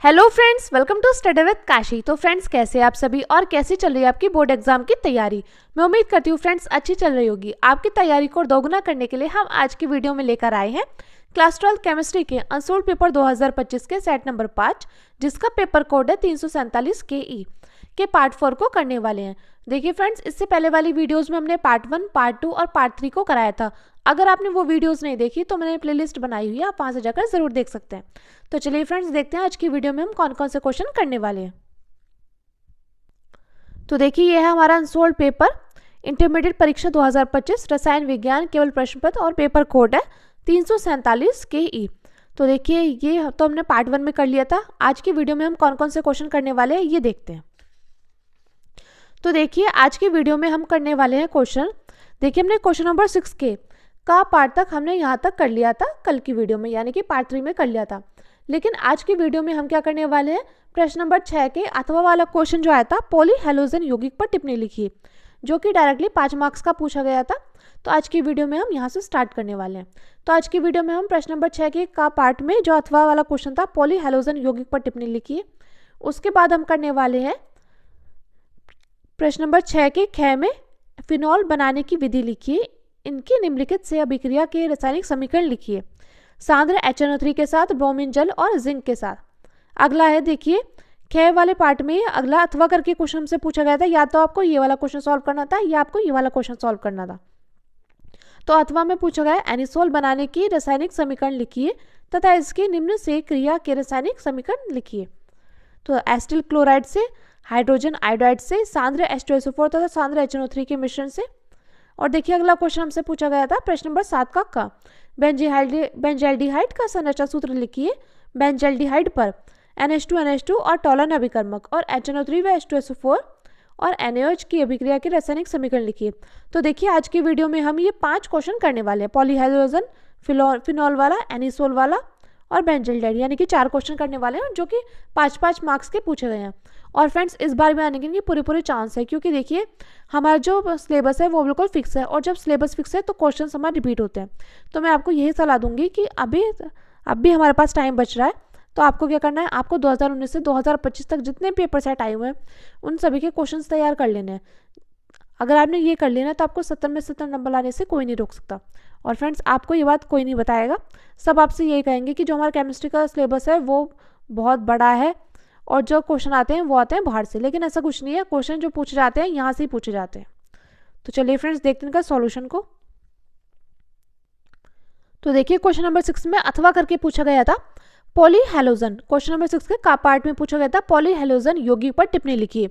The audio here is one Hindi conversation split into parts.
Hello friends, welcome to study with Kashi. तो फ्रेंड्स, कैसे हैं आप सभी और कैसी चल रही है आपकी बोर्ड एग्जाम की तैयारी। मैं उम्मीद करती हूँ फ्रेंड्स अच्छी चल रही होगी। आपकी तैयारी को दोगुना करने के लिए हम आज की वीडियो में लेकर आए हैं क्लास 12 केमिस्ट्री के अनसोल्ड पेपर 2025 के सेट नंबर 5, जिसका पेपर कोड है 347 KE के पार्ट 4 को करने वाले हैं। देखिए फ्रेंड्स, इससे पहले वाली वीडियोस में हमने पार्ट 1, पार्ट 2 और पार्ट 3 को कराया था। अगर आपने वो वीडियोस नहीं देखी तो मैंने प्लेलिस्ट बनाई हुई है, आप वहां से जाकर जरूर देख सकते हैं। तो चलिए फ्रेंड्स, देखते हैं आज की वीडियो में हम कौन कौन से क्वेश्चन करने वाले हैं। तो देखिए, ये है हमारा अनसोल्ड पेपर इंटरमीडिएट परीक्षा 2025 रसायन विज्ञान केवल प्रश्न पत्र और पेपर कोड है 347 KE। तो देखिए, ये तो हमने पार्ट 1 में कर लिया था। आज की वीडियो में हम कौन कौन से क्वेश्चन करने वाले हैं ये देखते हैं। तो देखिए, आज की वीडियो में हम करने वाले हैं क्वेश्चन। देखिए, हमने क्वेश्चन नंबर 6 के का पार्ट तक हमने यहाँ तक कर लिया था कल की वीडियो में, यानी कि पार्ट 3 में कर लिया था। लेकिन आज की वीडियो में हम क्या करने वाले हैं, प्रश्न नंबर 6 के अथवा वाला क्वेश्चन जो आया था पॉली हैलोजन यौगिक पर टिप्पणी लिखिए, जो कि डायरेक्टली 5 मार्क्स का पूछा गया था। तो आज की वीडियो में हम यहाँ से स्टार्ट करने वाले हैं। तो आज की वीडियो में हम प्रश्न नंबर 6 के का पार्ट में जो अथवा वाला क्वेश्चन था पॉली हैलोजन यौगिक पर टिप्पणी लिखिए, उसके बाद हम करने वाले हैं प्रश्न नंबर 6 के ख में फिनॉल बनाने की विधि लिखिए, इनकी निम्नलिखित से अभिक्रिया के रासायनिक समीकरण लिखिए, सांद्र HNO3 के साथ ब्रोमीन जल और जिंक के साथ। अगला है, देखिए ख वाले पार्ट में अगला अथवा करके क्वेश्चन हमसे पूछा गया था, या तो आपको ये वाला क्वेश्चन सॉल्व करना था या आपको ये वाला क्वेश्चन सॉल्व करना था। तो अथवा में पूछा गया एनिसोल बनाने की रासायनिक समीकरण लिखिए तथा इसके निम्न से क्रिया के रासायनिक समीकरण लिखिए। तो एसिटिल क्लोराइड से, हाइड्रोजन आयोडाइड से, सांद्र H2SO4 तथा सांद्र HNO3 के मिश्रण से। और देखिए, अगला क्वेश्चन हमसे पूछा गया था प्रश्न नंबर 7 का बेंजल्डिहाइड का संरचना सूत्र लिखिए, बेंजल्डिहाइड पर NH2 और टॉलन अभिकर्मक और HNO3 व H2SO4 और NaOH की अभिक्रिया के रासायनिक समीकरण लिखिए। तो देखिए, आज की वीडियो में हम ये 5 क्वेश्चन करने वाले हैं, पॉलीहाइड्रोजन, फिनॉल वाला, एनिसोल वाला और बेंजल्डिहाइड, यानी कि 4 क्वेश्चन करने वाले हैं जो कि 5-5 मार्क्स के पूछे गए हैं। और फ्रेंड्स, इस बार में आने के लिए पूरे चांस है, क्योंकि देखिए हमारा जो सिलेबस है वो बिल्कुल फिक्स है, और जब सिलेबस फिक्स है तो क्वेश्चन हमारे रिपीट होते हैं। तो मैं आपको यही सलाह दूंगी कि अभी हमारे पास टाइम बच रहा है, तो आपको क्या करना है, आपको 2019 से 2025 तक जितने पेपर सेट आए हुए हैं उन सभी के क्वेश्चन तैयार कर लेने हैं। अगर आपने ये कर लेना तो आपको 70 में 70 नंबर लाने से कोई नहीं रोक सकता। और फ्रेंड्स, आपको ये बात कोई नहीं बताएगा, सब आपसे यही कहेंगे कि जो हमारा केमिस्ट्री का सिलेबस है वो बहुत बड़ा है और जो क्वेश्चन आते हैं वो आते हैं बाहर से। लेकिन ऐसा कुछ नहीं है, क्वेश्चन जो पूछे जाते हैं यहाँ से ही पूछे जाते हैं। तो चलिए फ्रेंड्स, देखते हैं इनका सॉल्यूशन को। तो देखिए, क्वेश्चन नंबर 6 में अथवा करके पूछा गया था पॉलीहैलोजन। क्वेश्चन नंबर 6 के का पार्ट में पूछा गया था पॉलीहैलोजन यौगिक पर टिप्पणी लिखिए।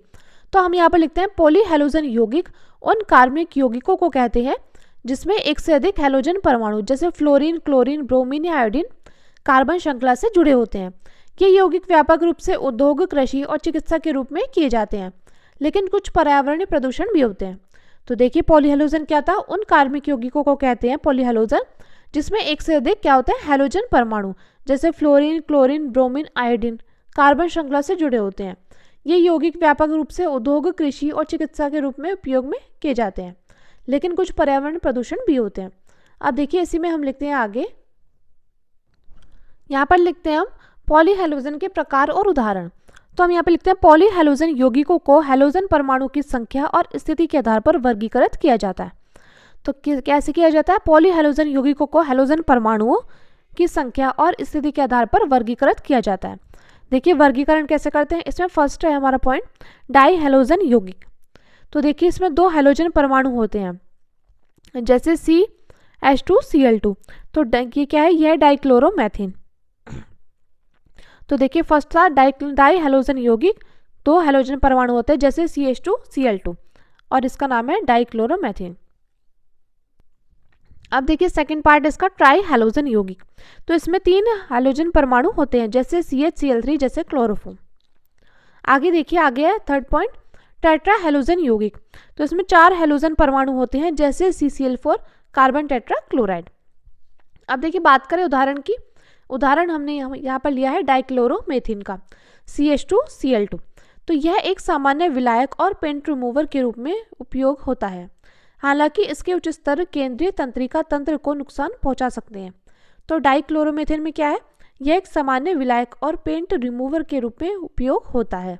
तो हम यहाँ पर लिखते हैं पॉलीहैलोजन यौगिक उन कार्बनिक यौगिकों को कहते हैं जिसमें एक से अधिक हैलोजन परमाणु जैसे फ्लोरीन, क्लोरीन, ब्रोमीन या आयोडीन कार्बन श्रृंखला से जुड़े होते हैं। ये यौगिक व्यापक रूप से उद्योग, कृषि और चिकित्सा के रूप में किए जाते हैं, लेकिन कुछ पर्यावरणीय प्रदूषण भी होते हैं। तो देखिए, पॉलीहैलोजन क्या था, उन कार्बनिक यौगिकों को कहते हैं पॉलीहैलोजन जिसमें एक से अधिक क्या होते हैं, हैलोजन परमाणु जैसे fluorine, chlorine, bromine, iodine carbon श्रृंखला से जुड़े होते हैं। ये यौगिक व्यापक रूप से उद्योग, कृषि और चिकित्सा के रूप में उपयोग में किए जाते हैं, लेकिन कुछ पर्यावरण प्रदूषण भी होते हैं। अब देखिए, इसी में हम लिखते हैं आगे, यहाँ पर लिखते हैं हम पॉलीहैलोजन के प्रकार और उदाहरण। तो हम यहाँ पे लिखते हैं पॉलीहैलोजन यौगिकों को हैलोजन परमाणु की संख्या और स्थिति के आधार पर वर्गीकृत किया जाता है। तो कैसे किया जाता है, पॉलीहैलोजन यौगिकों को हैलोजन परमाणुओं की संख्या और स्थिति के आधार पर वर्गीकृत किया जाता है। देखिए, वर्गीकरण कैसे करते हैं, इसमें फर्स्ट है हमारा पॉइंट डाई हैलोजन यौगिक। तो देखिए, इसमें 2 हैलोजन परमाणु होते हैं जैसे CH2Cl2। तो ये क्या है, यह डाइक्लोरोमेथिन। तो देखिए, फर्स्ट था डाई हैलोजन यौगिक, 2 हैलोजन परमाणु होते हैं जैसे CH2Cl2 और इसका नाम है डाइक्लोरोमेथिन। अब देखिए, सेकंड पार्ट इसका ट्राई हैलोजन यौगिक। तो इसमें 3 हैलोजन परमाणु होते हैं जैसे CH-Cl3 जैसे क्लोरोफॉर्म। आगे देखिए, आगे है थर्ड पॉइंट टेट्रा हैलोजन यौगिक। तो इसमें 4 हैलोजन परमाणु होते हैं जैसे CCl4 कार्बन टेट्रा क्लोराइड। अब देखिए, बात करें उदाहरण की, उदाहरण हमने यहाँ पर लिया है डाइक्लोरोमेथिन का CH2Cl2। तो यह एक सामान्य विलायक और पेंट रिमूवर के रूप में उपयोग होता है, हालांकि इसके उच्च स्तर केंद्रीय तंत्रिका तंत्र को नुकसान पहुंचा सकते हैं। तो डाइक्लोरोमेथिन में क्या है, यह एक सामान्य विलायक और पेंट रिमूवर के रूप में उपयोग होता है।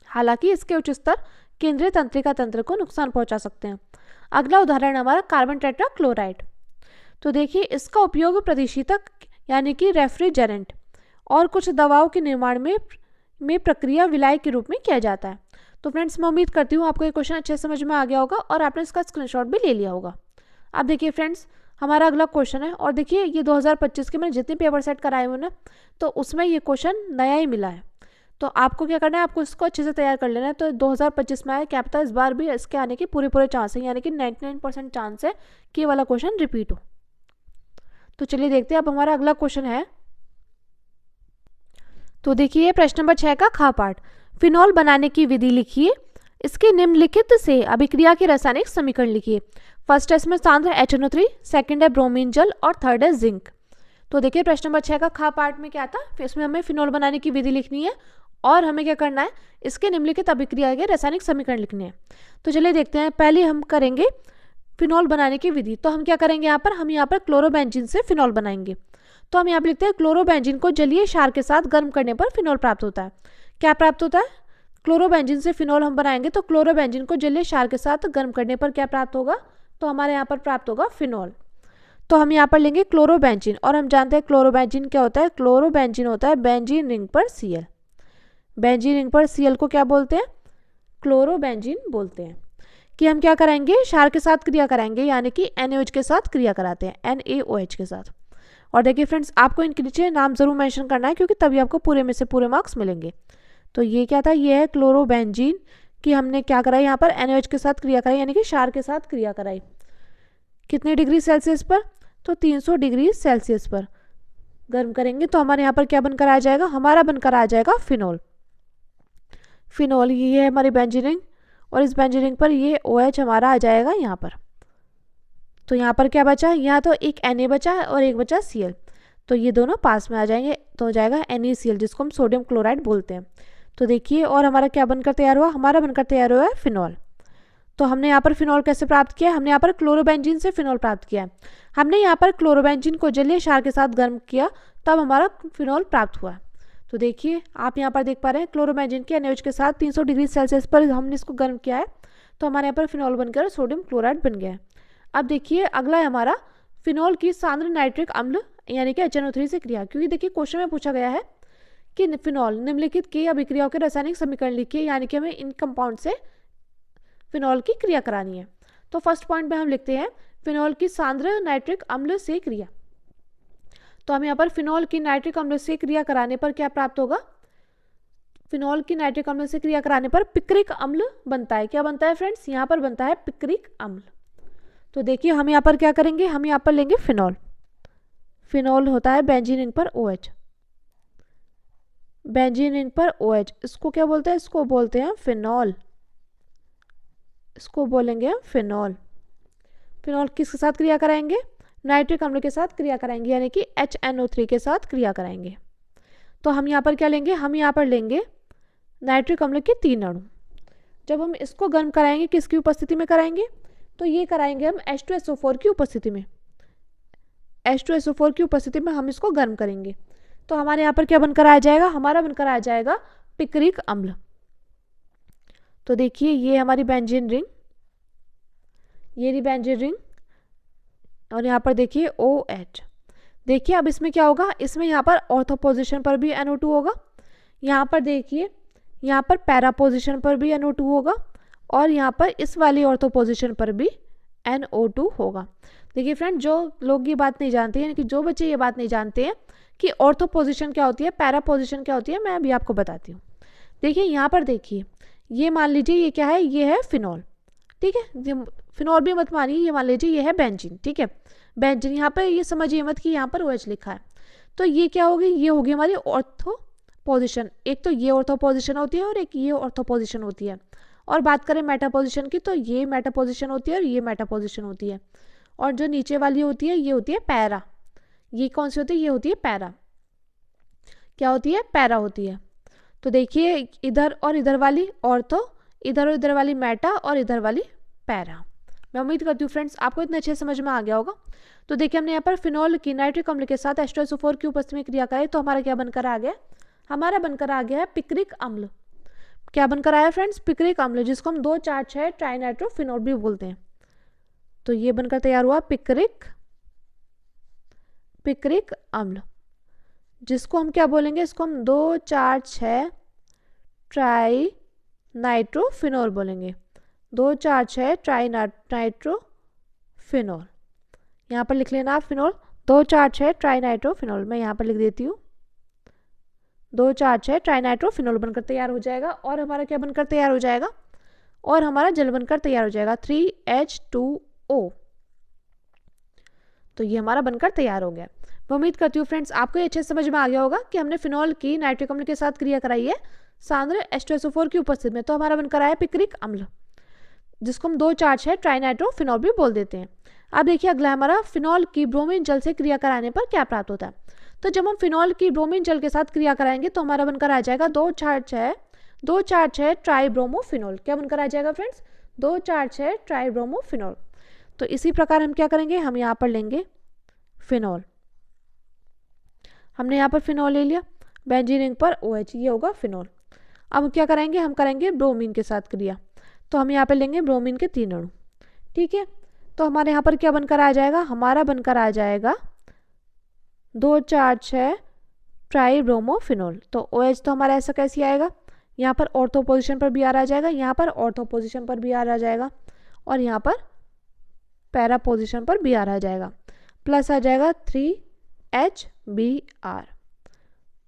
हालांकि इसके उच्च स्तर केंद्रीय तंत्रिका तंत्र को नुकसान पहुंचा सकते हैं। अगला उदाहरण हमारा कार्बन टेट्राक्लोराइड। तो देखिए इसका उपयोग प्रतिशीतक यानी कि रेफ्रिजरेंट और कुछ दवाओं के निर्माण में प्रक्रिया विलायक के रूप में किया जाता है। तो फ्रेंड्स मैं उम्मीद करती हूँ आपको ये क्वेश्चन अच्छे से समझ में आ गया होगा और आपने इसका स्क्रीनशॉट भी ले लिया होगा। अब देखिए फ्रेंड्स हमारा अगला क्वेश्चन है, और देखिए ये 2025 के मैंने जितने पेपर सेट कराए हुए ना तो उसमें ये क्वेश्चन नया ही मिला है। तो आपको क्या करना है, आपको इसको अच्छे से तैयार कर लेना है। तो 2025 में आया, क्या पता इस बार भी इसके आने के पूरे चांस है, यानी कि 99% चांस है कि ये वाला क्वेश्चन रिपीट हो। तो चलिए देखते हैं अब हमारा अगला क्वेश्चन है। तो देखिए प्रश्न नंबर 6 का खा पाठ, फिनॉल बनाने की विधि लिखिए, इसके निम्नलिखित से अभिक्रिया के रासायनिक समीकरण लिखिए। फर्स्ट है इसमें सांद्र HNO3, सेकंड है ब्रोमीन जल और थर्ड है जिंक। तो देखिए प्रश्न नंबर 6 का खा पार्ट में क्या था, इसमें हमें फिनॉल बनाने की विधि लिखनी है और हमें क्या करना है, इसके निम्नलिखित अभिक्रिया के रासायनिक समीकरण लिखने हैं। तो चलिए देखते हैं, पहले हम करेंगे फिनॉल बनाने की विधि। तो हम क्या करेंगे यहाँ पर, हम यहाँ पर क्लोरोबेंजीन से फिनॉल बनाएंगे। तो हम यहाँ पर लिखते हैं क्लोरोबेंजीन को जलीय क्षार के साथ गर्म करने पर फिनॉल प्राप्त होता है। क्या प्राप्त होता है, क्लोरोबेंजीन से फिनॉल हम बनाएंगे तो क्लोरोबेंजीन को जलीय क्षार के साथ गर्म करने पर क्या प्राप्त होगा, तो हमारे यहाँ पर प्राप्त होगा फिनॉल। तो हम यहाँ पर लेंगे क्लोरोबेंजीन, और हम जानते हैं क्लोरोबेंजीन क्या होता है, क्लोरोबेंजीन होता है बेंजीन रिंग पर Cl। बेंजीन रिंग पर Cl को क्या बोलते हैं, क्लोरोबेंजीन बोलते हैं। कि हम क्या कराएंगे, क्षार के साथ क्रिया कराएंगे, यानी कि NaOH के साथ क्रिया कराते हैं, NaOH के साथ। और देखिए फ्रेंड्स आपको इनके नीचे नाम जरूर मेंशन करना है, क्योंकि तभी आपको पूरे में से पूरे मार्क्स मिलेंगे। तो ये क्या था, ये है क्लोरोबेंजीन कि हमने क्या कराई यहाँ पर, NaOH के साथ क्रिया कराई, यानी कि क्षार के साथ क्रिया कराई। कितने डिग्री सेल्सियस पर, तो 300 डिग्री सेल्सियस पर गर्म करेंगे। तो हमारे यहाँ पर क्या बनकर आ जाएगा, हमारा बनकर आ जाएगा फिनॉल। फिनॉल ये है हमारी बेंजीन रिंग, और इस बेंजीन रिंग पर ये OH हमारा आ जाएगा यहाँ पर। तो यहाँ पर क्या बचा, यहाँ तो एक Na बचा है और एक बचा Cl, तो ये दोनों पास में आ जाएंगे, तो हो जाएगा NaCl, जिसको हम सोडियम क्लोराइड बोलते हैं। तो देखिए और हमारा क्या बनकर तैयार हुआ, हमारा बनकर तैयार हुआ है फिनॉल। तो हमने यहाँ पर फिनॉल कैसे प्राप्त किया, हमने यहाँ पर क्लोरोबेंजीन से फिनॉल प्राप्त किया। हमने यहाँ पर क्लोरोबेंजीन को जलीय क्षार के साथ गर्म किया, तब हमारा फिनॉल प्राप्त हुआ। तो देखिए आप यहाँ पर देख पा रहे हैं क्लोरोबेंजीन के NaOH के साथ 300 डिग्री सेल्सियस पर हमने इसको गर्म किया है, तो हमारे यहाँ पर फिनॉल बनकर सोडियम क्लोराइड बन गया है। अब देखिए अगला है हमारा फिनॉल की सांद्र नाइट्रिक अम्ल यानी कि HNO3 से क्रिया। क्योंकि देखिए क्वेश्चन में पूछा गया है कि फिनॉल निम्नलिखित की अभिक्रियाओं के रासायनिक समीकरण लिखिए, यानी कि हमें इन कंपाउंड से फिनॉल की क्रिया करानी है। तो फर्स्ट पॉइंट में हम लिखते हैं फिनॉल की सांद्र नाइट्रिक अम्ल से क्रिया। तो हम यहाँ पर फिनॉल की नाइट्रिक अम्ल से क्रिया कराने पर क्या प्राप्त होगा, फिनॉल की नाइट्रिक अम्ल से क्रिया कराने पर पिक्रिक अम्ल बनता है। क्या बनता है फ्रेंड्स, यहाँ पर बनता है पिक्रिक अम्ल। तो देखिए हम यहाँ पर क्या करेंगे, हम यहाँ पर लेंगे फिनॉल। फिनॉल होता है बेंजीन रिंग पर OH, बेंजीन रिंग पर OH, इसको क्या बोलते हैं, इसको बोलते हैं फिनॉल, इसको बोलेंगे हम फिनॉल। फिनॉल किसके साथ क्रिया कराएंगे, नाइट्रिक अम्ल के साथ क्रिया कराएंगे, यानी कि HNO3 के साथ क्रिया कराएंगे। तो हम यहाँ पर क्या लेंगे, हम यहाँ पर लेंगे नाइट्रिक अम्ल के 3 अणु। जब हम इसको गर्म कराएंगे किसकी उपस्थिति में कराएंगे, तो ये कराएंगे हम H2SO4 की उपस्थिति में। H2SO4 की उपस्थिति में हम इसको गर्म करेंगे, तो हमारे यहाँ पर क्या बनकर आ जाएगा, हमारा बनकर आ जाएगा पिक्रिक अम्ल। तो देखिए ये हमारी बेंजीन रिंग, ये रही बेंजीन रिंग, और यहाँ पर देखिए OH। देखिए अब इसमें क्या होगा, इसमें यहाँ पर ऑर्थो पोजीशन पर भी NO2 होगा, यहाँ पर देखिए यहाँ पर पैरा पोजीशन पर भी NO2 होगा, और यहाँ पर इस वाली ऑर्थो पोजीशन पर भी NO2 होगा। देखिए फ्रेंड जो लोग ये बात नहीं जानते हैं, यानी कि जो बच्चे ये बात नहीं जानते हैं कि ऑर्थो पोजीशन क्या होती है, पैरा पोजीशन क्या होती है, मैं अभी आपको बताती हूँ। देखिए यहाँ पर देखिए, ये मान लीजिए ये क्या है, ये है फिनॉल, ठीक है, फिनॉल भी मत मानिए, ये मान लीजिए ये है बेंजीन, ठीक है, बेंजीन। यहाँ पर ये समझिए मत कि यहाँ पर OH लिखा है। तो ये क्या होगी, ये होगी हमारी ऑर्थो पोजीशन। एक तो ये ऑर्थो पोजीशन होती है और एक ये ऑर्थो पोजीशन होती है। और बात करें मेटा पोजीशन की, तो ये मेटा पोजीशन होती है और ये मेटा पोजीशन होती है। और जो नीचे वाली होती है ये होती है पैरा। ये कौन सी होती है, ये होती है पैरा। क्या होती है, पैरा होती है। तो देखिए इधर और इधर वाली ऑर्थो, इधर और इधर वाली मेटा, और इधर वाली पैरा। मैं उम्मीद करती हूँ फ्रेंड्स आपको इतने अच्छे समझ में आ गया होगा। तो देखिए हमने यहाँ पर फिनॉल की नाइट्रिक अम्ल के साथ H2SO4 की उपस्थिति में क्रिया कराई, तो हमारा क्या बनकर आ गया, हमारा बनकर आ गया है पिक्रिक अम्ल। क्या बनकर आया फ्रेंड्स, पिक्रिक अम्ल, जिसको हम 2,4,6 ट्राइनाइट्रोफिनॉल भी बोलते हैं। तो ये बनकर तैयार हुआ पिक्रिक अम्ल, जिसको हम क्या बोलेंगे, इसको हम 2,4,6 ट्राइनाइट्रोफिनॉल बोलेंगे, 2,4,6 ट्राइनाइट्रोफिनॉल। यहाँ पर लिख लेना आप फिनॉल, 2,4,6 ट्राइनाइट्रोफिनॉल। मैं यहाँ पर लिख देती हूँ 2,4,6 ट्राइनाइट्रोफिनॉल बनकर तैयार हो जाएगा। और हमारा क्या बनकर तैयार हो जाएगा, और हमारा जल बनकर तैयार हो जाएगा 3H2O। तो ये हमारा बनकर तैयार हो गया। मैं उम्मीद करती हूँ फ्रेंड्स आपको ये अच्छे समझ में आ गया होगा कि हमने फिनॉल की नाइट्रिक अम्ल के साथ क्रिया कराई है सांद्र H2SO4 की उपस्थिति में, तो हमारा बनकर आया पिक्रिक अम्ल, जिसको हम 2,4,6 ट्राइनाइट्रोफिनॉल भी बोल देते हैं। अब देखिए अगला हमारा फिनॉल की ब्रोमीन जल से क्रिया कराने पर क्या प्राप्त होता है। तो जब हम फिनॉल की ब्रोमीन जल के साथ क्रिया कराएंगे तो हमारा बनकर आ जाएगा 2,4,6 ट्राइब्रोमोफिनॉल। क्या बनकर आ जाएगा फ्रेंड्स, 2,4,6 ट्राइब्रोमोफिनॉल। तो इसी प्रकार हम क्या करेंगे, हम यहाँ पर लेंगे फिनॉल, हमने यहाँ पर फिनॉल ले लिया, बेंजीन रिंग पर OH, ये होगा फिनॉल। अब क्या करेंगे, हम करेंगे ब्रोमीन के साथ क्रिया, तो हम यहाँ पर लेंगे ब्रोमीन के 3 अणु। ठीक है, तो हमारे यहाँ पर क्या बनकर आ जाएगा, हमारा बनकर आ जाएगा 2,4,6 ट्राइब्रोमोफिनॉल। तो OH तो हमारा ऐसा कैसे आएगा, यहाँ पर ऑर्थो पोजीशन पर भी आ जाएगा, यहाँ पर ऑर्थो पोजीशन पर भी आ जाएगा, और यहाँ पर पैरा पोजीशन पर भी आ जाएगा, प्लस आ जाएगा 3HBr।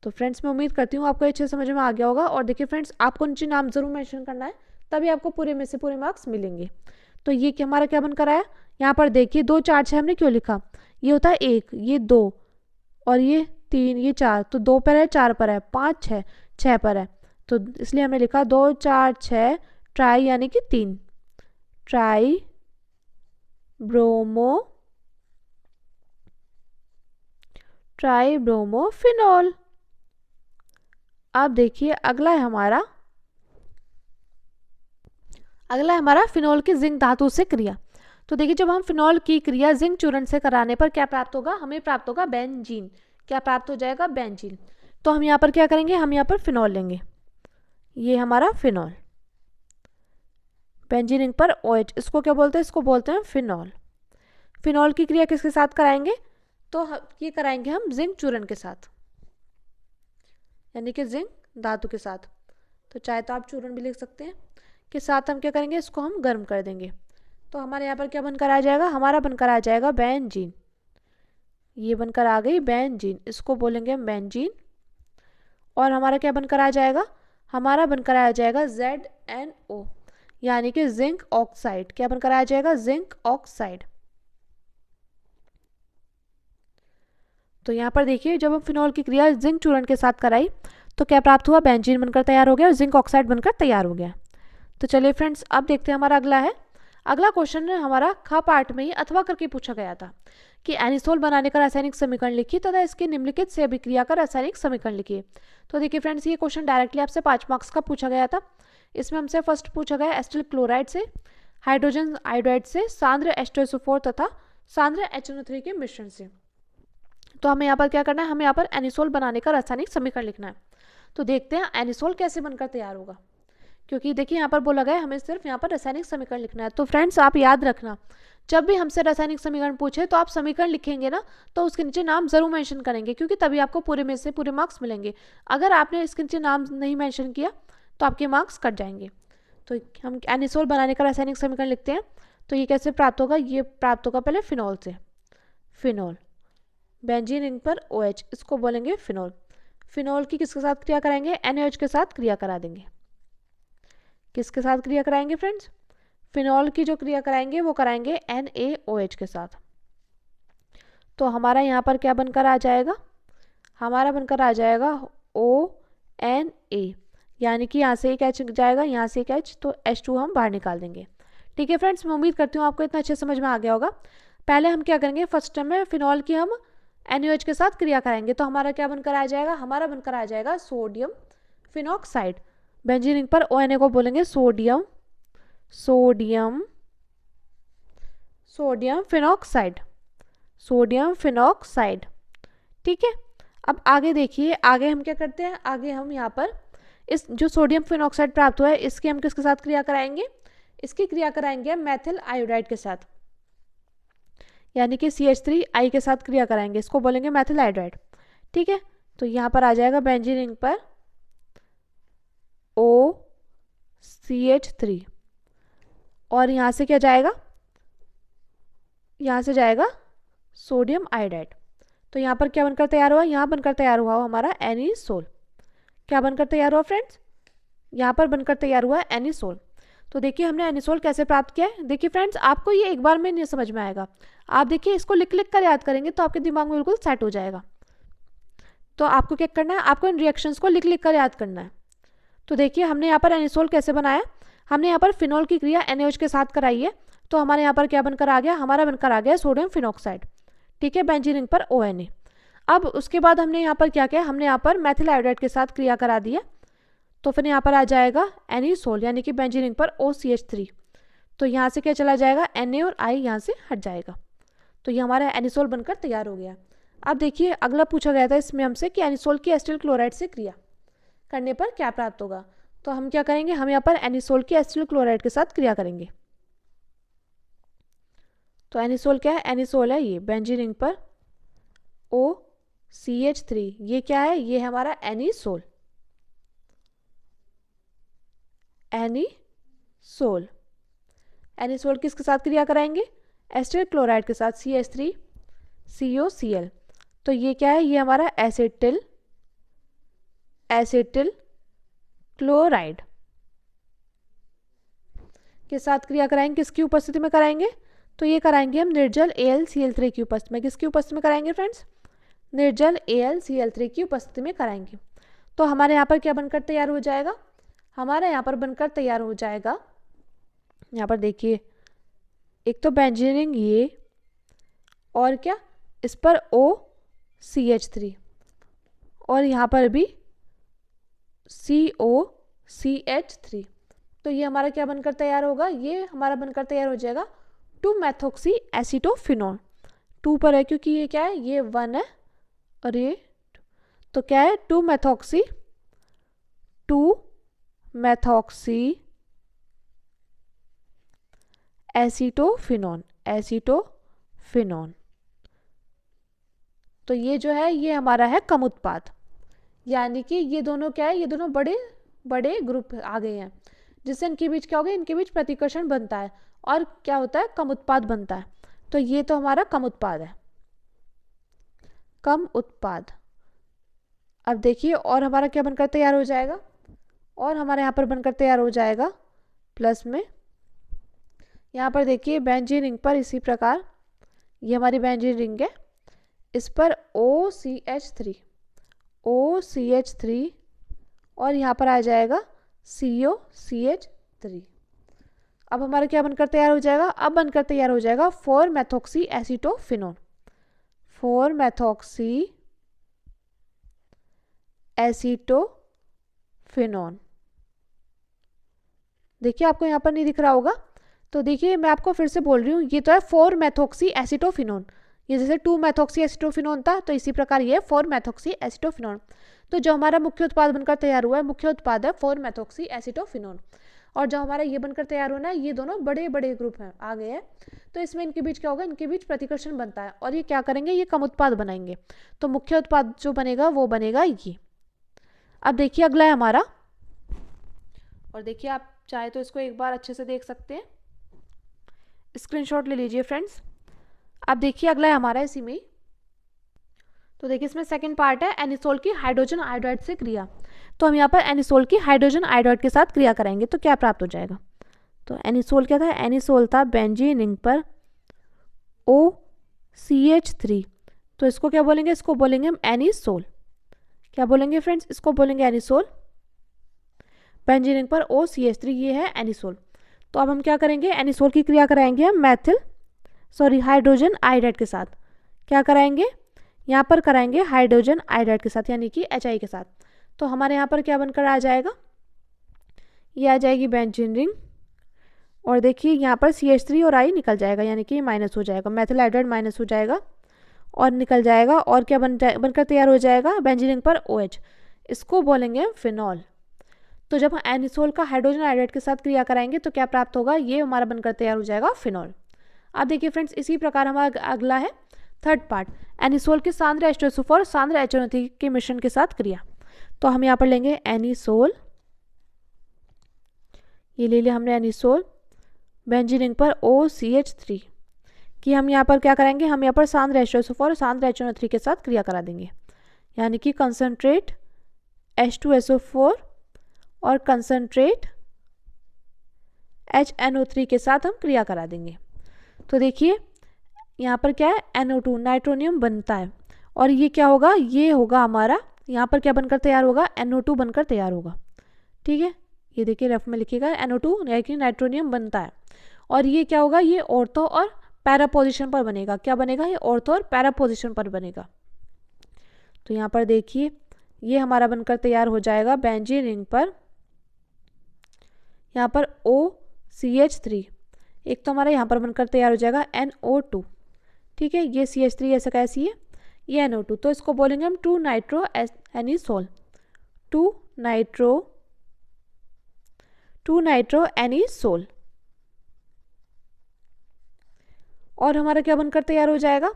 तो फ्रेंड्स मैं उम्मीद करती हूँ आपको अच्छे समझ में आ गया होगा। और देखिए फ्रेंड्स आपको नीचे नाम जरूर मेंशन करना है, तभी आपको पूरे में से पूरे मार्क्स मिलेंगे। तो ये क्या हमारा क्या बनकर आया, यहाँ पर देखिए 2,4,6 हमने क्यों लिखा, ये होता है 1, ये 2 और ये 3, ये 4, तो 2 पर है, 4 पर है, 5, 6 पर है, तो इसलिए हमने लिखा 2,4,6 ट्राई यानी कि 3 ट्राइब्रोमोफिनॉल। अब देखिए अगला है हमारा फिनॉल की जिंक धातु से क्रिया। तो देखिए जब हम फिनॉल की क्रिया जिंक चूर्ण से कराने पर क्या प्राप्त होगा, हमें प्राप्त होगा बेंजीन। क्या प्राप्त हो जाएगा, बेंजीन। तो हम यहाँ पर क्या करेंगे, हम यहाँ पर फिनॉल लेंगे, ये हमारा फिनॉल, बेंजीन रिंग पर OH, इसको क्या बोलते हैं, इसको बोलते हैं फिनॉल। फिनॉल की क्रिया किसके साथ कराएंगे, तो ये कराएंगे हम जिंक चूर्ण के साथ, यानी कि जिंक धातु के साथ। तो चाहे तो आप चूर्ण भी लिख सकते हैं, के साथ हम क्या करेंगे, इसको हम गर्म कर देंगे। तो हमारे यहाँ पर क्या बनकर आ जाएगा, हमारा बनकर आ जाएगा बेंजीन, ये बनकर आ गई बेंजीन, इसको बोलेंगे हम बेंजीन। और हमारा क्या बनकर आ जाएगा, हमारा बनकर आ जाएगा ZnO, यानी कि जिंक ऑक्साइड। क्या बनकर आ जाएगा, जिंक ऑक्साइड। तो यहाँ पर देखिए जब हम फिनॉल की क्रिया जिंक चूर्ण के साथ कराई तो क्या प्राप्त हुआ, बेंजीन बनकर तैयार हो गया और जिंक ऑक्साइड बनकर तैयार हो गया। तो चलिए फ्रेंड्स अब देखते हैं हमारा अगला है। अगला क्वेश्चन हमारा ख पार्ट में ही अथवा करके पूछा गया था कि एनिसोल बनाने का रासायनिक समीकरण लिखिए तथा इसके निम्नलिखित से अभिक्रिया का रासायनिक समीकरण लिखिए। तो देखिए फ्रेंड्स ये क्वेश्चन डायरेक्टली आपसे 5 मार्क्स का पूछा गया था। इसमें हमसे फर्स्ट पूछा गया एसिटिल क्लोराइड से, हाइड्रोजन आयोडाइड से, सांद्र H2SO4 तथा सांद्र HNO3 के मिश्रण से। तो हमें यहाँ पर क्या करना है, हमें यहाँ पर एनिसोल बनाने का रासायनिक समीकरण लिखना है। तो देखते हैं एनिसोल कैसे बनकर तैयार होगा, क्योंकि देखिए यहाँ पर बोला गया है हमें सिर्फ यहाँ पर रासायनिक समीकरण लिखना है। तो फ्रेंड्स आप याद रखना, जब भी हमसे रासायनिक समीकरण पूछे तो आप समीकरण लिखेंगे ना, तो उसके नीचे नाम जरूर मेंशन करेंगे, क्योंकि तभी आपको पूरे में से पूरे मार्क्स मिलेंगे। अगर आपने इसके नीचे नाम नहीं मेंशन किया तो आपके मार्क्स कट जाएंगे। तो हम एनिसोल बनाने का रासायनिक समीकरण लिखते हैं। तो ये कैसे प्राप्त होगा, ये प्राप्त होगा पहले फिनॉल से, फिनॉल, बेंजीन रिंग पर OH, इसको बोलेंगे फिनॉल। फिनॉल की किसके साथ क्रिया कराएंगे, NaOH के साथ क्रिया करा देंगे। किसके साथ क्रिया कराएंगे फ्रेंड्स, फिनॉल की जो क्रिया कराएंगे वो कराएंगे NaOH के साथ। तो हमारा यहाँ पर क्या बनकर आ जाएगा, हमारा बनकर आ जाएगा ONA, यानी कि यहाँ से एक H जाएगा, यहाँ से एक H, तो H2 हम बाहर निकाल देंगे। ठीक है फ्रेंड्स, मैं उम्मीद करती हूँ आपको इतना अच्छे समझ में आ गया होगा। पहले हम क्या करेंगे, फर्स्ट स्टेप में फिनॉल की हम NaOH के साथ क्रिया कराएंगे। तो हमारा क्या बनकर आ जाएगा, हमारा बनकर आ जाएगा सोडियम फिनॉक्साइड। बेंजीन रिंग पर ONA को बोलेंगे sodium sodium phenoxide, sodium phenoxide. ठीक है, अब आगे देखिए, आगे हम क्या करते हैं, आगे हम यहाँ पर इस जो सोडियम फिनॉक्साइड प्राप्त हुआ है इसकी हम किसके साथ क्रिया कराएंगे, इसकी क्रिया कराएंगे हम मेथिल आयोडाइड के साथ, यानी कि CH3I के साथ क्रिया कराएंगे, इसको बोलेंगे मेथिल आयोडाइड। ठीक है, तो यहाँ पर आ जाएगा बेंजीन रिंग पर OCH3 और यहाँ से क्या जाएगा, यहाँ से जाएगा सोडियम आयोडाइड। तो यहाँ पर क्या बनकर तैयार हुआ, यहाँ बनकर तैयार हुआ हमारा एनिसोल। क्या बनकर तैयार हुआ फ्रेंड्स, यहाँ पर बनकर तैयार हुआ एनिसोल। तो देखिए हमने एनिसोल कैसे प्राप्त किया है। देखिए फ्रेंड्स, आपको ये एक बार में नहीं समझ में आएगा, आप देखिए इसको लिख लिख कर याद करेंगे तो आपके दिमाग में बिल्कुल सेट हो जाएगा। तो आपको क्या करना है, आपको इन रिएक्शंस को लिख लिख कर याद करना है। तो देखिए हमने यहाँ पर एनिसोल कैसे बनाया, हमने यहाँ पर फिनॉल की क्रिया NaOH के साथ कराई है, तो हमारे यहाँ पर क्या बनकर आ गया, हमारा बनकर आ गया सोडियम फिनॉक्साइड। ठीक है, बेंजीन रिंग पर ONA। अब उसके बाद हमने यहाँ पर क्या किया, हमने यहाँ पर मेथिल आयोडाइड के साथ क्रिया करा दी है, तो फिर यहाँ पर आ जाएगा एनिसोल, यानी कि बेंजीन रिंग पर OCH3। तो यहाँ से क्या चला जाएगा, Na और I यहाँ से हट जाएगा, तो ये हमारा एनिसोल बनकर तैयार हो गया। अब देखिए अगला पूछा गया था इसमें हमसे कि एनिसोल की एसिटिल क्लोराइड से क्रिया करने पर क्या प्राप्त होगा। तो हम क्या करेंगे, हम यहाँ पर एनिसोल की एसिटिल क्लोराइड के साथ क्रिया करेंगे। तो एनिसोल क्या है, एनिसोल है ये बेंजीन रिंग पर OCH3, ये क्या है, ये है हमारा एनिसोल, एनिसोल। एनिसोल किसके साथ क्रिया कराएंगे, एसिटिल क्लोराइड के साथ CH3COCl। तो ये क्या है, ये हमारा एसिटिल क्लोराइड के साथ क्रिया कराएंगे, किसकी उपस्थिति में कराएंगे, तो ये कराएंगे हम निर्जल AlCl3 की उपस्थिति में। किसकी उपस्थिति में कराएंगे फ्रेंड्स, निर्जल AlCl3 की उपस्थिति में कराएंगे। तो हमारे यहाँ पर क्या बनकर तैयार हो जाएगा, हमारे यहाँ पर बनकर तैयार हो जाएगा, यहाँ पर देखिए एक तो बेंजीन रिंग ये, और क्या इस पर OCH3 और यहाँ पर भी COCH3। तो ये हमारा क्या बनकर तैयार होगा, ये हमारा बनकर तैयार हो जाएगा 2-मेथॉक्सी एसीटोफिनोन। 2 पर है क्योंकि ये क्या है, ये 1 है और ये, तो क्या है 2-मेथॉक्सी एसीटोफिनोन। तो ये जो है ये हमारा है कम उत्पाद, यानी कि ये दोनों क्या है, ये दोनों बड़े बड़े ग्रुप आ गए हैं, जिससे इनके बीच क्या होगा, इनके बीच प्रतिकर्षण बनता है और क्या होता है, कम उत्पाद बनता है। तो ये तो हमारा कम उत्पाद है, कम उत्पाद। अब देखिए और हमारा क्या बनकर तैयार हो जाएगा, और हमारे यहाँ पर बनकर तैयार हो जाएगा प्लस में, यहाँ पर देखिए बेंजीन रिंग पर इसी प्रकार, ये हमारी बेंजीन रिंग है, इस पर OCH3 और यहाँ पर आ जाएगा COCH3। अब हमारा क्या बनकर तैयार हो जाएगा, अब बनकर तैयार हो जाएगा 4-मेथॉक्सी एसीटोफिनोन, 4-मेथॉक्सी एसीटोफिनोन। देखिए आपको यहाँ पर नहीं दिख रहा होगा, तो देखिए मैं आपको फिर से बोल रही हूँ, ये तो है 4-मेथॉक्सी एसीटोफिनोन, ये जैसे 2-मेथॉक्सी एसीटोफिनोन था, तो इसी प्रकार ये 4-मेथॉक्सी एसीटोफिनोन। तो जो हमारा मुख्य उत्पाद बनकर तैयार हुआ है, मुख्य उत्पाद है 4-मेथॉक्सी एसीटोफिनोन, और जो हमारा ये बनकर तैयार होना है, ये दोनों बड़े बड़े ग्रुप हैं आ गए हैं, तो इसमें इनके बीच क्या होगा, इनके बीच प्रतिकर्षण बनता है और ये क्या करेंगे, ये कम उत्पाद बनाएंगे। तो मुख्य उत्पाद जो बनेगा वो बनेगा ये। अब देखिए अगला है हमारा, और देखिए आप चाहे तो इसको एक बार अच्छे से देख सकते हैं, स्क्रीनशॉट ले लीजिए फ्रेंड्स। अब देखिए अगला है हमारा इसी में, तो देखिए इसमें सेकंड पार्ट है एनिसोल की हाइड्रोजन आयोडाइड से क्रिया। तो हम यहाँ पर एनिसोल की हाइड्रोजन आयोडाइड के साथ क्रिया कराएंगे, तो क्या प्राप्त हो जाएगा। तो एनिसोल क्या था, एनिसोल था बेंजीन रिंग पर OCH3, तो इसको क्या बोलेंगे, इसको बोलेंगे हम एनिसोल। क्या बोलेंगे फ्रेंड्स, इसको बोलेंगे एनिसोल। बेंजीन रिंग पर OCH3 ये है एनिसोल। तो अब हम क्या करेंगे, एनिसोल की क्रिया कराएंगे हम हाइड्रोजन आयोडाइड के साथ। क्या कराएंगे, यहाँ पर कराएंगे हाइड्रोजन आयोडाइड के साथ, यानी कि HI के साथ। तो हमारे यहाँ पर क्या बनकर आ जाएगा, ये आ जाएगी बेंजीन रिंग और देखिए यहाँ पर CH3 और I निकल जाएगा, यानी कि माइनस हो जाएगा, मेथिल हाइड्राइड माइनस हो जाएगा और निकल जाएगा। और क्या बनकर तैयार हो जाएगा बेंजीन रिंग पर OH, इसको बोलेंगे हम फिनॉल। तो जब हम एनिसोल का हाइड्रोजन आयोडाइड के साथ क्रिया कराएंगे तो क्या प्राप्त होगा, ये हमारा बनकर तैयार हो जाएगा फिनॉल। अब देखिए फ्रेंड्स, इसी प्रकार हमारा अगला है थर्ड पार्ट, एनिसोल के सांद्र H2SO4 और सांद्र HNO3 के मिश्रण के साथ क्रिया। तो हम यहाँ पर लेंगे एनिसोल, ये ले लिया हमने एनिसोल, बेंजीन रिंग पर OCH3 कि हम यहाँ पर क्या करेंगे, हम यहाँ पर सांद्र H2SO4 और सांद्र HNO3 के साथ क्रिया करा देंगे, यानी कि कंसनट्रेट H2SO4 और कंसनट्रेट HNO3 के साथ हम क्रिया करा देंगे। तो देखिए यहाँ पर क्या है, NO2 नाइट्रोनियम बनता है, और ये क्या होगा, ये होगा हमारा, यहाँ पर क्या बनकर तैयार होगा, NO2 बनकर तैयार होगा। ठीक है, ये देखिए रफ में लिखिएगा, NO2 यानी कि नाइट्रोनियम बनता है, और ये क्या होगा, ये ऑर्थो और पैरा पोजिशन पर बनेगा। क्या बनेगा, ये ऑर्थो और पैरा पोजिशन पर बनेगा। तो यहाँ पर देखिए ये हमारा बनकर तैयार हो जाएगा बेंजीन रिंग पर, यहाँ पर OCH3, एक तो हमारा यहाँ पर बनकर तैयार हो जाएगा NO2। ठीक है, ये CH3 ऐसा कैसी है, ये NO2, तो इसको बोलेंगे हम 2 नाइट्रो एनिसोल, 2 नाइट्रो एनिसोल। और हमारा क्या बनकर तैयार हो जाएगा,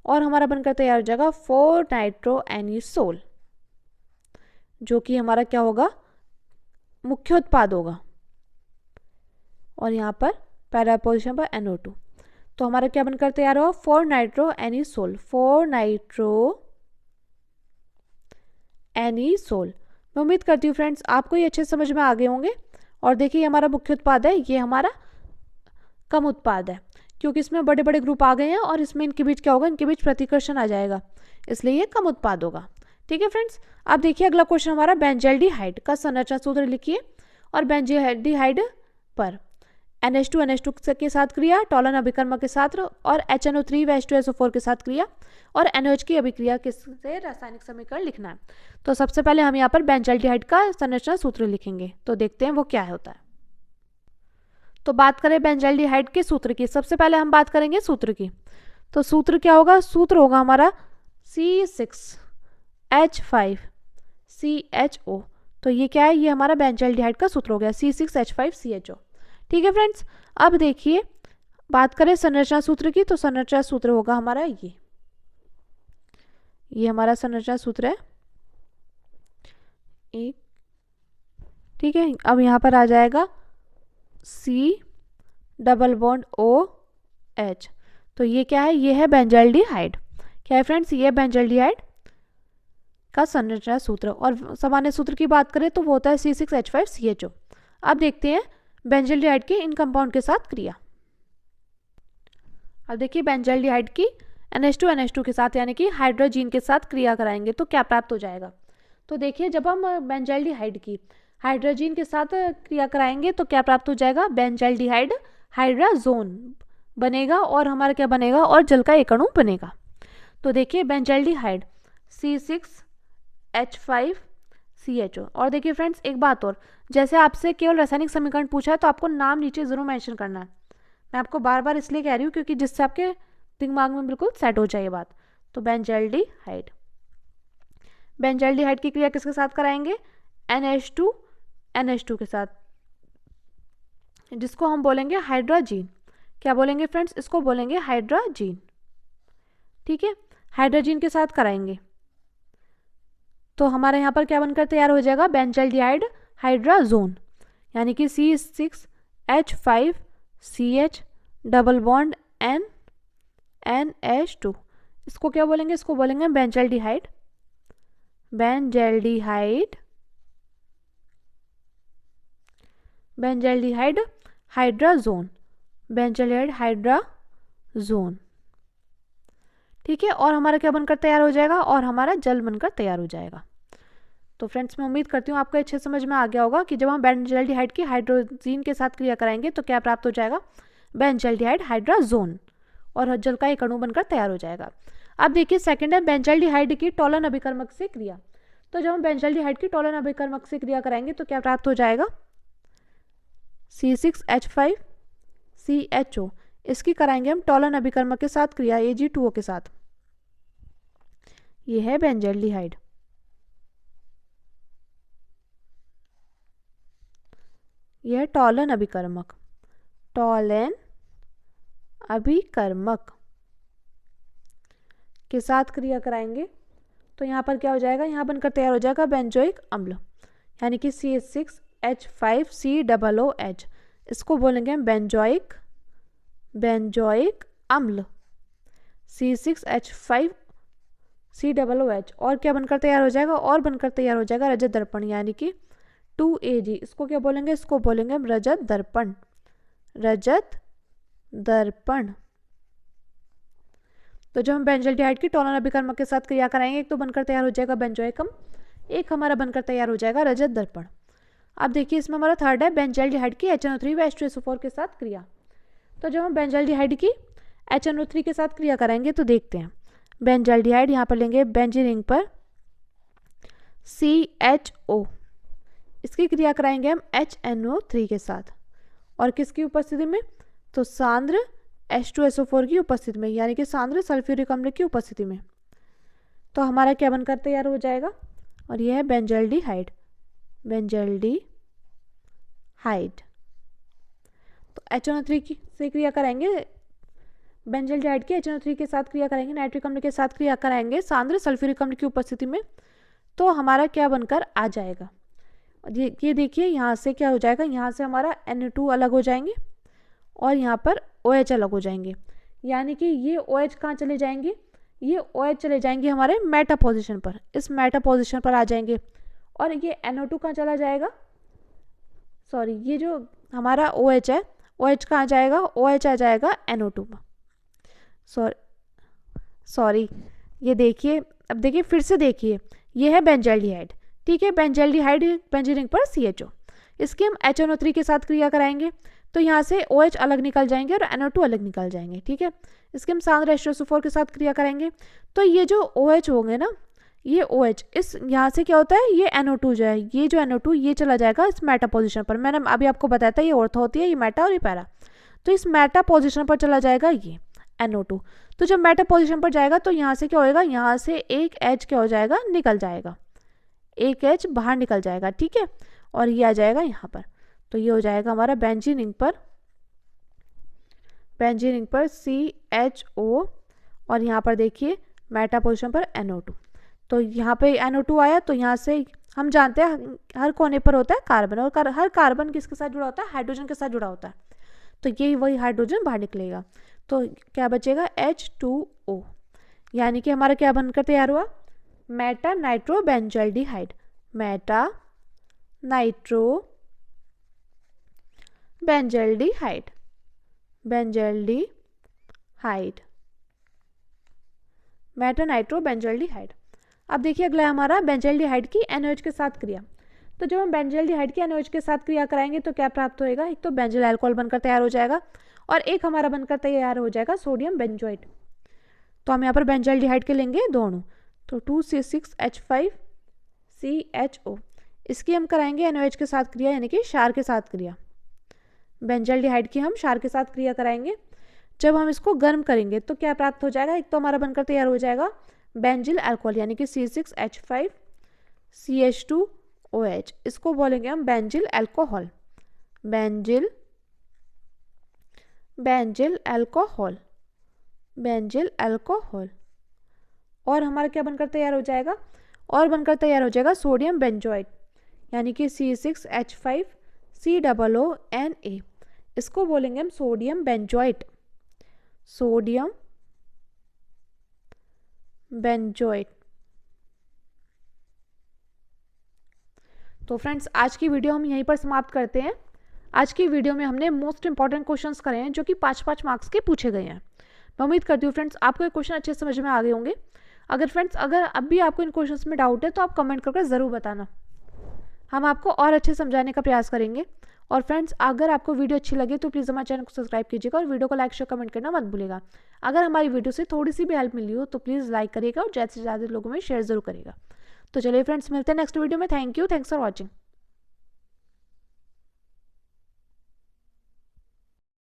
और हमारा बनकर तैयार हो जाएगा 4 नाइट्रो एनिसोल, जो कि हमारा क्या होगा, मुख्य उत्पाद होगा। और यहाँ पर पैरा पोजिशन पर NO2, तो हमारा क्या बनकर तैयार होगा, 4 नाइट्रो एनिसोल, 4 नाइट्रो एनिसोल। मैं उम्मीद करती हूँ फ्रेंड्स आपको ये अच्छे समझ में आ गए होंगे। और देखिए हमारा मुख्य उत्पाद है, ये हमारा कम उत्पाद है, क्योंकि इसमें बड़े बड़े ग्रुप आ गए हैं और इसमें इनके बीच क्या होगा, इनके बीच प्रतिकर्षण आ जाएगा, इसलिए ये कम उत्पाद होगा। ठीक है फ्रेंड्स, अब देखिए अगला क्वेश्चन हमारा बेंजल्डिहाइड का संरचना सूत्र लिखिए। और बेंजल्डिहाइड पर NH2 के साथ क्रिया, टॉलन अभिकर्मक के साथ, और HNO3 व H2SO4 के साथ क्रिया, और NOH की अभिक्रिया से रासायनिक समीकरण लिखना है। तो सबसे पहले हम यहाँ पर बेंजल्डिहाइड का संरचना सूत्र लिखेंगे, तो देखते हैं वो क्या होता है। तो बात करें बेंजल्डिहाइड के सूत्र की, सबसे पहले हम बात करेंगे सूत्र की। तो सूत्र क्या होगा, सूत्र होगा हमारा C6H5CHO। तो ये क्या है, ये हमारा बेंजल्डिहाइड का सूत्र हो गया, C6H5CHO। ठीक है फ्रेंड्स, अब देखिए बात करें संरचना सूत्र की, तो संरचना सूत्र होगा हमारा ये हमारा संरचना सूत्र है एक। ठीक है, अब यहाँ पर आ जाएगा C डबल बॉन्ड OH। तो ये क्या है, ये है बेंजल्डिहाइड। क्या है फ्रेंड्स, ये बेंजल्डिहाइड का संरचना सूत्र। और सामान्य सूत्र की बात करें तो वो होता है C6H5CHO। अब देखते हैं बेंजल्डिहाइड के इन कंपाउंड के साथ क्रिया। अब देखिए बेंजल्डिहाइड की NH2 के साथ यानी कि हाइड्रोजीन के साथ क्रिया कराएंगे तो क्या प्राप्त हो जाएगा। तो देखिए जब हम बेंजल्डिहाइड की हाइड्रोजीन के साथ क्रिया कराएंगे तो क्या प्राप्त हो जाएगा, बेंजल्डिहाइड हाइड्राजोन बनेगा, और हमारा क्या बनेगा, और जल का एक अणु बनेगा। तो देखिए बेंजल्डिहाइड C6H5CHO। और देखिए फ्रेंड्स एक बात और, जैसे आपसे केवल रासायनिक समीकरण पूछा है तो आपको नाम नीचे जरूर मेंशन करना है। मैं आपको बार बार इसलिए कह रही हूँ क्योंकि जिससे आपके दिमाग में बिल्कुल सेट हो जाए बात। तो बेंजल्डिहाइड की क्रिया किसके साथ कराएंगे, NH2 के साथ, जिसको हम बोलेंगे हाइड्राजीन। क्या बोलेंगे फ्रेंड्स, इसको बोलेंगे हाइड्राजीन। ठीक है, हाइड्रोजीन के साथ कराएंगे तो हमारे यहाँ पर क्या बनकर तैयार हो जाएगा, बेंजल्डिहाइड हाइड्राजोन, यानी कि C6H5CH डबल बॉन्ड NH2। इसको क्या बोलेंगे, इसको बोलेंगे बेंजल्डिहाइड हाइड्राजोन, बेंजल्डिहाइड हाइड्राजोन। ठीक है, और हमारा क्या बनकर तैयार हो जाएगा, और हमारा जल बनकर तैयार हो जाएगा। तो फ्रेंड्स मैं उम्मीद करती हूँ आपको अच्छे समझ में आ गया होगा कि जब हम बेंजल्डिहाइड की हाइड्रोजीन के साथ क्रिया कराएंगे तो क्या प्राप्त हो जाएगा, बेंजल्डिहाइड हाइड्राजोन, और जल का एक अणु बनकर तैयार हो जाएगा। अब देखिए सेकंड है बेंजल्डिहाइड की टॉलन अभिकर्मक से क्रिया। तो जब हम बेंजल्डिहाइड की टॉलन अभिकर्मक से क्रिया कराएंगे तो क्या प्राप्त हो जाएगा, C6H5 CHO, इसकी कराएंगे हम टॉलन अभिकर्मक के साथ क्रिया Ag2O के साथ। ये है बेंजल्डिहाइड। यह है टॉलन अभिकर्मक, टॉलन अभिकर्मक के साथ क्रिया कराएंगे तो यहाँ पर क्या हो जाएगा, यहाँ बनकर तैयार हो जाएगा बेंजोइक अम्ल, यानी कि CH6H5COOH। इसको बोलेंगे हम बेंजोइक अम्ल, C6H5COOH। और क्या बनकर तैयार हो जाएगा, और बनकर तैयार हो जाएगा रजत दर्पण, यानी कि 2Ag। इसको क्या बोलेंगे, इसको बोलेंगे हम रजत दर्पण, रजत दर्पण। तो जब हम बेंजल्डिहाइड की टॉलन अभिकर्मक के साथ क्रिया कराएंगे, एक तो बनकर तैयार हो जाएगा बेंजोइक अम्ल, एक हमारा बनकर तैयार हो जाएगा रजत दर्पण। अब देखिए इसमें हमारा थर्ड है बेंजल्डिहाइड की HNO3 व H2SO4 के साथ क्रिया। तो जब हम बेंजल्डिहाइड की HNO3 के साथ क्रिया कराएंगे तो देखते हैं, बेंजल्डिहाइड यहाँ पर लेंगे बेंजीन रिंग पर CHO, इसकी क्रिया कराएंगे हम HNO3 के साथ, और किसकी उपस्थिति में, तो सांद्र H2SO4 की उपस्थिति में, यानी कि सांद्र सल्फ्यूरिक अम्ल की उपस्थिति में। तो हमारा क्या बनकर तैयार हो जाएगा, और यह है बेंजल्डिहाइड, बेंजल्डिहाइड। तो HNO3 की से क्रिया कराएंगे, बेंजल्डिहाइड की HNO3 के साथ क्रिया कराएंगे, नाइट्रिक अम्ल के साथ क्रिया कराएंगे सांद्र सल्फ्यूरिक अम्ल की उपस्थिति में, तो हमारा क्या बनकर आ जाएगा, ये देखिए यहाँ से क्या हो जाएगा, यहाँ से हमारा Na2 अलग हो जाएंगे और यहाँ पर OH अलग हो जाएंगे, यानी कि ये OH कहाँ चले जाएंगे, ये OH चले जाएंगे हमारे मेटा पोजीशन पर, इस मेटा पोजीशन पर आ जाएंगे। और ये NO2 कहाँ चला जाएगा, सॉरी ये जो हमारा OH है, OH कहाँ जाएगा, OH आ जाएगा NO2 में, सॉरी ये देखिए, अब देखिए फिर से देखिए, ये है बेंजल्डिहाइड, ठीक है, बेंजल्डिहाइड बेंजीन रिंग पर CHO, इसकी हम HNO3 के साथ क्रिया कराएंगे तो यहाँ से OH अलग निकल जाएंगे और NO2 अलग निकल जाएंगे, ठीक है। इसके हम सांद्र H2SO4 के साथ क्रिया करेंगे तो ये जो OH होंगे ना, ये OH इस यहाँ से क्या होता है, ये NO2 जो है, ये जो NO2 ये चला जाएगा इस मेटा पोजीशन पर। मैंने अभी आपको बताया था ये ऑर्थो होती है, ये मेटा और ये पैरा, तो इस मेटा पोजीशन पर चला जाएगा ये NO2। तो जब मेटा पोजीशन पर जाएगा तो यहाँ से क्या होएगा, यहाँ से एक H क्या हो जाएगा, निकल जाएगा, एक H बाहर निकल जाएगा, ठीक है, और ये आ जाएगा यहाँ पर। तो ये हो जाएगा हमारा बेंजीन रिंग पर CHO, और यहाँ पर देखिए मेटा पोजीशन पर NO2। तो यहाँ पे NO2 आया तो यहाँ से हम जानते हैं हर कोने पर होता है कार्बन, और हर कार्बन किसके साथ जुड़ा होता है, हाइड्रोजन के साथ जुड़ा होता है, तो यही वही हाइड्रोजन बाहर निकलेगा, तो क्या बचेगा H2O, यानी कि हमारा क्या बनकर तैयार हुआ, Meta nitro benzaldehyde, Meta nitro benzaldehyde, Meta nitro benzaldehyde. अब देखिए अगला हमारा बेंजल्डिहाइड की NaOH के साथ क्रिया। तो जब हम बेंजल्डिहाइड की NaOH के साथ क्रिया कराएंगे तो क्या प्राप्त होएगा, एक तो बेंजल अल्कोहल बनकर तैयार हो जाएगा और एक हमारा बनकर तैयार हो जाएगा सोडियम बेंजोएट। तो हम यहाँ पर बेंजल्डिहाइड के लेंगे दोनों, तो 2C6H5CHO, इसकी हम कराएंगे NaOH के साथ क्रिया, यानी कि क्षार के साथ क्रिया। बेंजल्डिहाइड की हम क्षार के साथ क्रिया कराएंगे, जब हम इसको गर्म करेंगे तो क्या प्राप्त हो जाएगा, एक तो हमारा बनकर तैयार हो जाएगा बेंजिल अल्कोहल, यानी कि C6H5CH2OH, इसको बोलेंगे हम बेंजिल अल्कोहल, बेंजिल अल्कोहल। और हमारा क्या बनकर तैयार हो जाएगा, और बनकर तैयार हो जाएगा सोडियम बेंजोएट, यानी कि C6H5COONA, इसको बोलेंगे हम सोडियम बेंजोएट, तो फ्रेंड्स आज की वीडियो हम यहीं पर समाप्त करते हैं। आज की वीडियो में हमने मोस्ट इंपॉर्टेंट क्वेश्चंस करे हैं जो कि 5-5 मार्क्स के पूछे गए हैं। मैं उम्मीद करती हूँ फ्रेंड्स आपको ये क्वेश्चन अच्छे समझ में आ गए होंगे। अगर अब भी आपको इन क्वेश्चंस में डाउट है तो आप कमेंट करके ज़रूर बताना, हम आपको और अच्छे समझाने का प्रयास करेंगे। और फ्रेंड्स अगर आपको वीडियो अच्छी लगे तो प्लीज़ हमारे चैनल को सब्सक्राइब कीजिएगा और वीडियो को लाइक शेयर कमेंट करना मत भूलिएगा। अगर हमारी वीडियो से थोड़ी सी भी हेल्प मिली हो तो प्लीज़ लाइक करिएगा और ज़्यादा से ज़्यादा लोगों में शेयर जरूर करिएगा। तो चलिए फ्रेंड्स मिलते हैं नेक्स्ट वीडियो में। Thanks for watching.